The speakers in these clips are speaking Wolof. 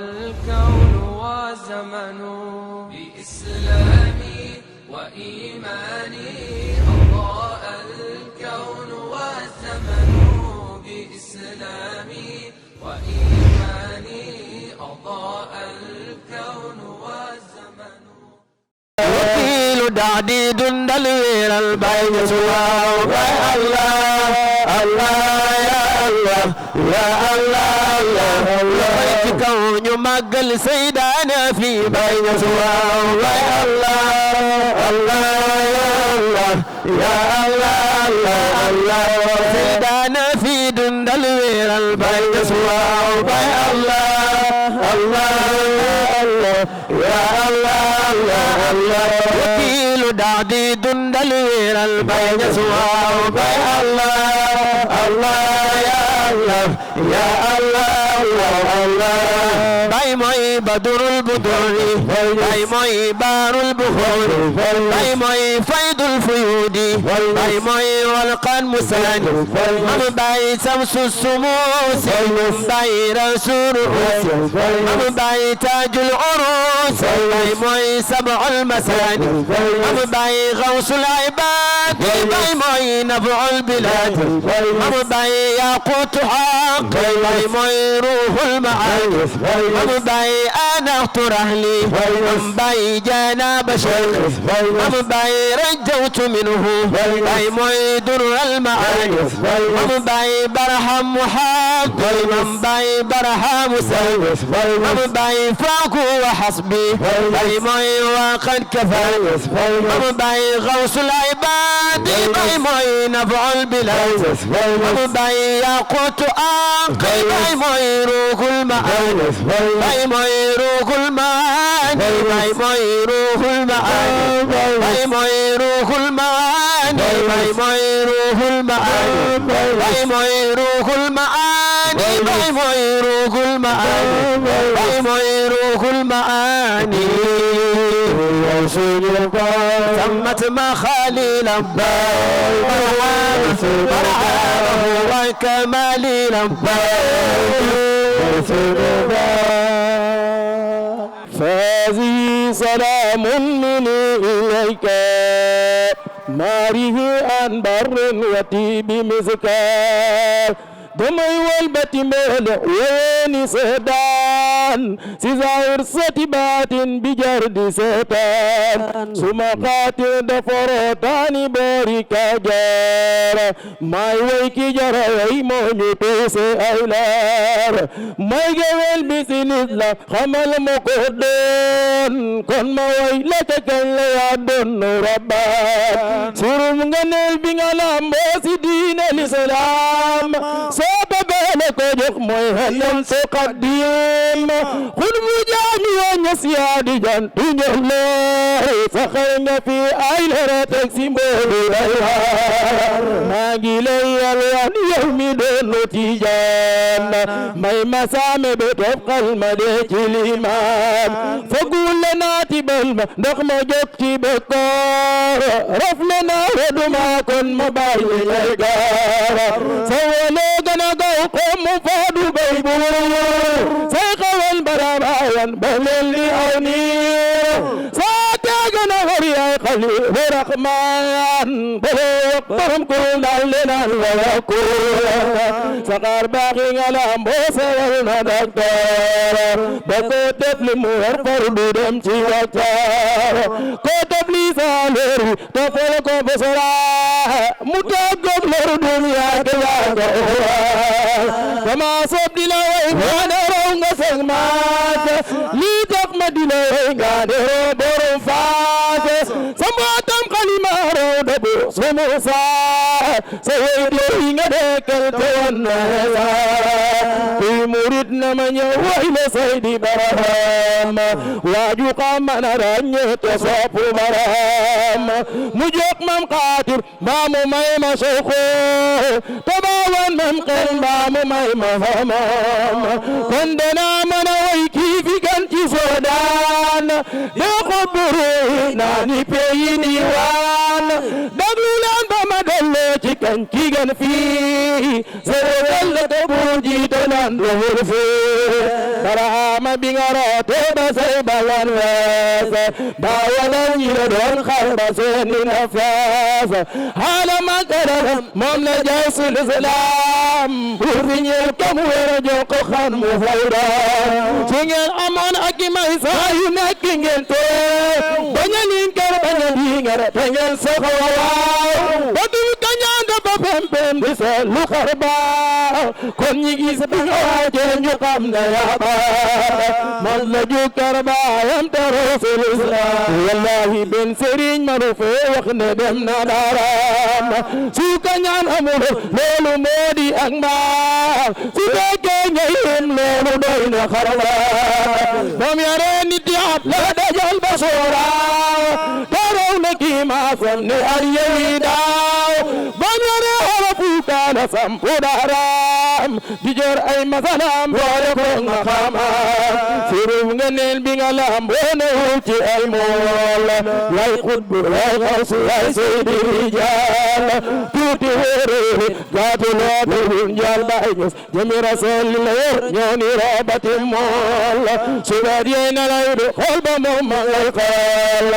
الكون والزمن بإسلامي وإيماني أضاء الكون والزمن بإسلامي وإيماني أضاء الكون والزمن وكيل دعدي دندل وير البين سواه الله الله يا الله يا الله يا الله كون مقل سيدنا في بين سواه يا الله الله يا الله يا الله يا الله سيدنا في دندل وير البين سواه يا الله الله يا الله يا الله وكيل دعدي دندل وير البين سواه يا الله الله يا الله يا الله يا الله باي موي بدر البدور باي موي بار البخور باي موي فيض الفيود باي موي والقان مسلم ام باي شمس الشموس باي رسول الروس ام باي تاج العروس باي موي سبع المثاني ام باي غوث العباد باي موي نبع البلاد ام باي ياقوت حق باي موي روح المعاني ام باي انا اخترهلي ام باي جانا بشر ام باي رجوت منه باي موي در المعاني ام باي برحم محق ام باي برحم سيد ام باي فاكو وحسبي باي موي وقد كفى ام باي غوث العباد باي موي نبع البلاد ام باي ياقوت باي موي روح المعاني باي موي روح المعاني باي موي روح المعاني باي موي روح المعاني باي موي روح المعاني باي موي روح المعاني باي موي روح المعاني باي موي روح المعاني تمت ما خليل مرحبا وكمالي فهذه سلام مني إليك ماره عن بر وطيب مسكار damay walbati mel woni seetaan si zahir sati baatin bi jar di seetaan suma xaatir daforo taani boori Kajoor may way ki jara way moo ñu tuuse ay laar may gewel bi si lislaam xamal ma ko doon kon ma way la ca kañ la yaa doon rabbaan surum nga neel bi nga lamboo si diine lislaam soba bele ko jox mooy xelam so qaddim xul bu jaami yoo ñas yaa di jantu ñox looy saxal nga fi ay lere teg si mboolu ay waar maa ngi lay yalwaan yow mi doonu Tijaan may masaame be tofqal ma de ci limaam fogul le naati bel ma ndox ma jóg ci bekkoor raf le naa weduma kon ma bàyyi lay gaar sa wolo gana gaw ko mu faadu bay buur say xawal barabayan balel li aw niir saa teegana hori ay xali wa raxmaan baloo borom ko dal le naan wa yakuur saxaar baaxi nga lam boo sewal na docteur ba ko def li mu war far du dem ci waxtaan ko def li saa leeru tofal ko bosora mu tàggoog leeru dunya ke waaga kama sob di la way ngaane raw nga seng maas lii tax ma di la way ngaane raw borom faas sama tam xalima raw dabu sumu saa sa way di nga dekkal te wan na kuy murit na ma ñëw way la Seydi Barham waaju xam na ràññe te soppu Barham mu jóg mam xaatir mbaa mu may ma soko te baawan mam xel mbaa mu may ma xamam kon dana mën a way kii fi gan ci Soodaan de xuburu naa ni peyi diwaan daglu leen ba ma delloo ci kañ ki gën fii Sénégal la te bu jiite nan doxul fii Barhama bi nga roote ba say balan wees baawalan ñi la doon xar ba seeni na fees xaala makaram moom la jaay sul islam pour fi ñeel kam wér jox ko xan mu fayda ci ngeen amoon ak i may saa yu nekk ngeen teew baña linkar baña dingar te ngeen soxla waaw ba du kañaan ba pempem di seetlu xar baax kon ñi gis bi nga waajee ñu xam ne yaa baax man la jukkar baayam te rasul islam wallahi benn sëriñ ma ru fee wax ne dem na daaraam su kañaan amul loolu moo di ak mbaax su fekkee nga yéem loolu doy na xar baax moom yare nit yaat la dajal ba sooraaw te raw na kii maasam ne ay yewi daaw moom yare harafu kaana sampu daaraam di jor ay masalam boole ko nga xamaam sirub nga neel bi nga lam boone ci ay mool lay xutbu lay xawsu lay seydi rijaal tuuti wéere gaatu lootu njaal bay ñus jëmi rasul la yor ñoo ni roobati mool subaat yey na lay du xool ba moom ma ngay xool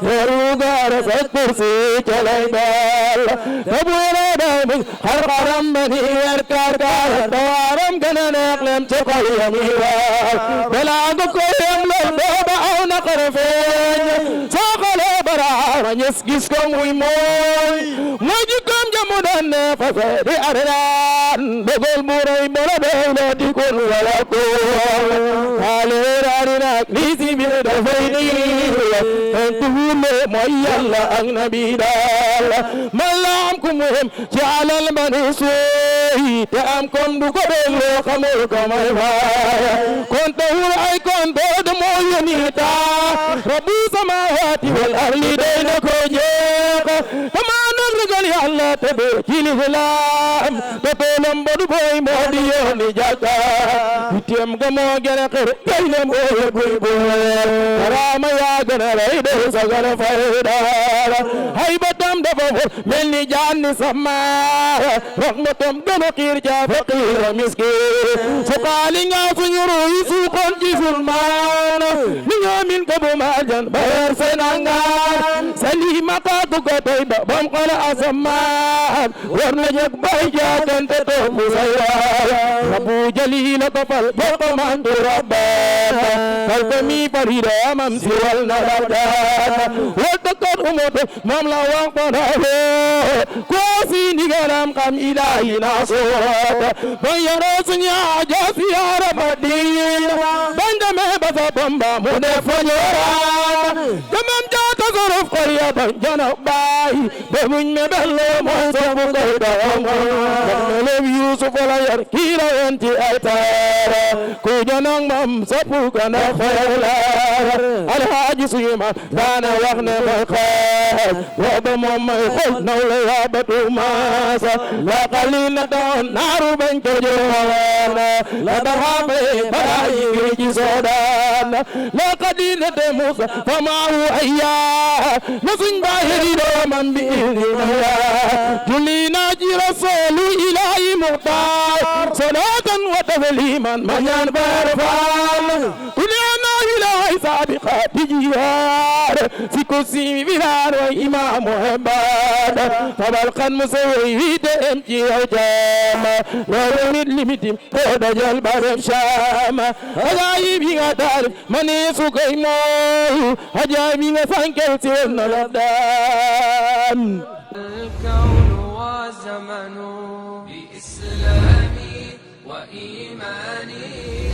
teeru gaara sa kursi ca lay daal te bu day mi xar xaram ba ni wer kaar kaar dawaaram gën a neex lem ca xol yami waaw balaa nga ko yem lool booba aw na xar feeñ soo xoolee baraara ñes gis ko muy mooy jikkoom jamu daan ne fase di arinaan dogol bu rëy bola doy la di kun wala ko xaale raarinaak lii si biir dafay niir en tuule mooy yàlla ak nabi daal man la am ku muhim ci alal mani suuy te am kon du ko doon loo xamul ko may faaya kon te wul ay kon dood moo yonita rabbu samawati wal arli day na ko jeex tamaanal ragal yàlla te be ci lislaam te toolam bodu boy moo di yooni jàkka itteem ga moo gën a xër kay ne moo yëguy boor karaama yaa gën a rey de sagal fayda hay batam dafa wër mel ni jaan ni sama rahmatam gën a xiir ja faqiir miskin su xaali nga suñu ruy suuxoon ci sulmaan ni ñoomin ko bu maajan ba yer senangaan salima kaatu ko tey ba bam xala asamaan war na jeg bay jaakante to musaya rabu jalila ko fal boko mantu rabbana fal ko mi farida amam si wal na rabdana wal takot umoto moom la wax ko na ko si ndigalam xam ilahi na soota ba yaro suñu aajo si yara madina bandame ba sa bamba mu ne fañoran kamam jaata gorof xoriya ban jana baay ba muñ me bello mooy sofu koy dawam melem Yusuf la yar kiila wonti ay taara ku janang mam sapu kana xeelar alhaaji suñu maam daana wax ne may xeet wooba moom may xol nawle yaa batu maasa la qalina doon naaru bañ ko joona la daxaabe barayi ngi ci soodaan la qadina te Musa famaahu ayya na suñ baaye di doomam bi idina julli naa ci rasulu ilahi muxtaar salatan wa tasliman ma ñaan baar faal kulina ilahi sabiqati jihaar fi kursi bilaar wa imaamu hebbaad tabal kan musawi wiite em ci yow jaama loolu nit limitim ko dajal barem shaama ajaayib yi nga taarif mani su koy mooy ajaayib yi nga sankel si won na la daan الكون وزمن بإسلامي وإيماني